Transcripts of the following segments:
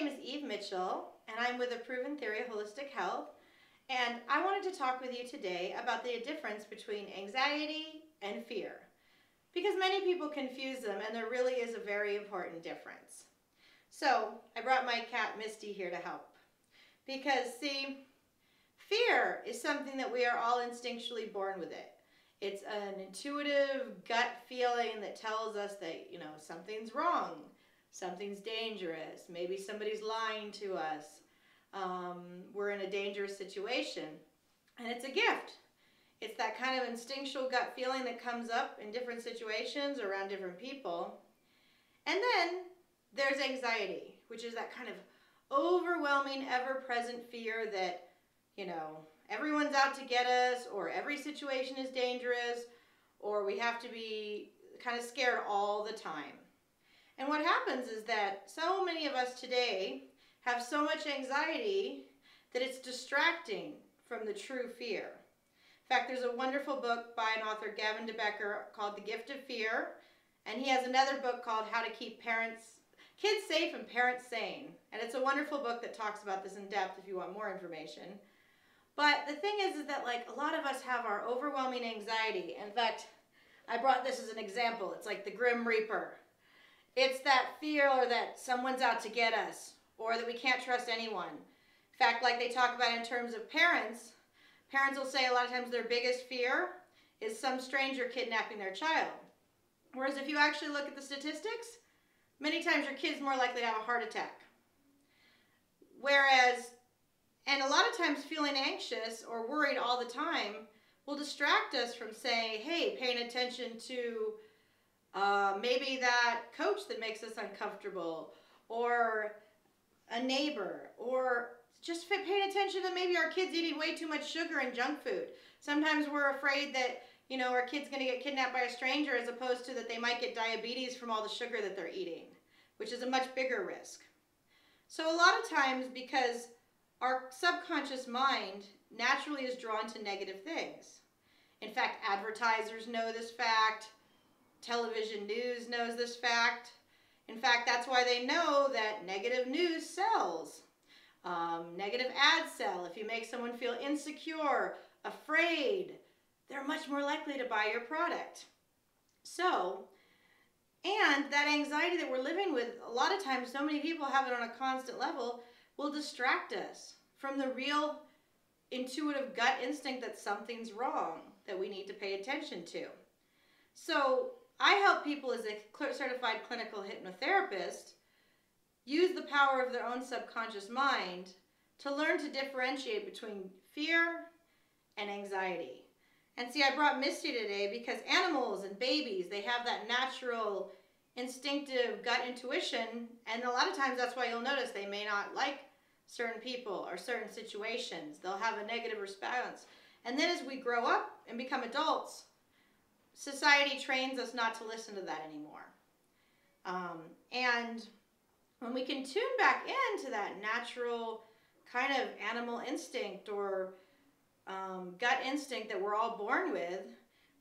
name is Eve Mitchell, and I'm with A Proven Theory of Holistic Health. And I wanted to talk with you today about the difference between anxiety and fear, because many people confuse them, and there really is a very important difference. So I brought my cat Misty here to help, because see, fear is something that we are all instinctually born with it. It's an intuitive gut feeling that tells us that, something's wrong, something's dangerous, maybe somebody's lying to us, we're in a dangerous situation, and it's a gift. It's that kind of instinctual gut feeling that comes up in different situations around different people. And then there's anxiety, which is that kind of overwhelming, ever-present fear that, everyone's out to get us, or every situation is dangerous, or we have to be kind of scared all the time. And what happens is that so many of us today have so much anxiety that it's distracting from the true fear. In fact, there's a wonderful book by an author, Gavin DeBecker, called The Gift of Fear, and he has another book called How to Keep Kids Safe and Parents Sane. And it's a wonderful book that talks about this in depth if you want more information. But the thing is that a lot of us have our overwhelming anxiety. In fact, I brought this as an example. It's like the Grim Reaper. It's that fear that someone's out to get us, or that we can't trust anyone. In fact, like they talk about in terms of parents will say a lot of times their biggest fear is some stranger kidnapping their child. Whereas if you actually look at the statistics, many times your kid's more likely to have a heart attack. And a lot of times feeling anxious or worried all the time will distract us from saying, hey, paying attention to maybe that coach that makes us uncomfortable, or a neighbor, or just paying attention that maybe our kid's eating way too much sugar and junk food. Sometimes we're afraid that, our kid's going to get kidnapped by a stranger, as opposed to that they might get diabetes from all the sugar that they're eating, which is a much bigger risk. So a lot of times, because our subconscious mind naturally is drawn to negative things. In fact, advertisers know this fact. Television news knows this fact. In fact, that's why they know that negative news sells. Negative ads sell. If you make someone feel insecure, afraid, they're much more likely to buy your product. So, and that anxiety that we're living with, a lot of times, so many people have it on a constant level, will distract us from the real intuitive gut instinct that something's wrong, that we need to pay attention to. So I help people as a certified clinical hypnotherapist use the power of their own subconscious mind to learn to differentiate between fear and anxiety. And see, I brought Misty today because animals and babies, they have that natural instinctive gut intuition, and a lot of times that's why you'll notice they may not like certain people or certain situations. They'll have a negative response. And then as we grow up and become adults, society trains us not to listen to that anymore. And when we can tune back into that natural kind of animal instinct or gut instinct that we're all born with,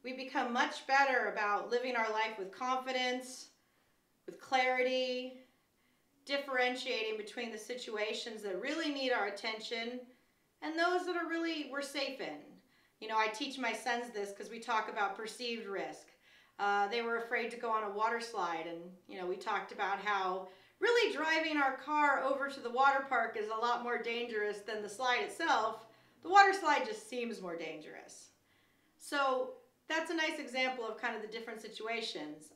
we become much better about living our life with confidence, with clarity, differentiating between the situations that really need our attention and those that we're safe in. I teach my sons this because we talk about perceived risk. They were afraid to go on a water slide, and we talked about how really driving our car over to the water park is a lot more dangerous than the slide itself. The water slide just seems more dangerous. So that's a nice example of kind of the different situations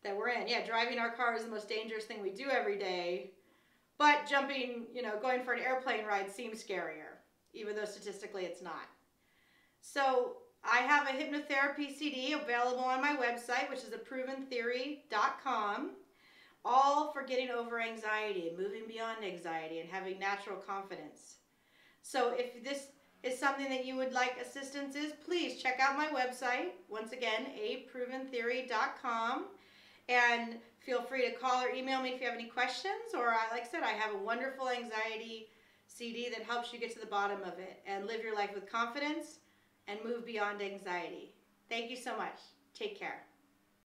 that we're in. Yeah, driving our car is the most dangerous thing we do every day, but going for an airplane ride seems scarier, even though statistically it's not. So I have a hypnotherapy CD available on my website, which is aproventheory.com, all for getting over anxiety and moving beyond anxiety and having natural confidence. So if this is something that you would like assistance in, please check out my website, once again, aproventheory.com, and feel free to call or email me if you have any questions, or like I said, I have a wonderful anxiety CD that helps you get to the bottom of it and live your life with confidence and move beyond anxiety. Thank you so much. Take care.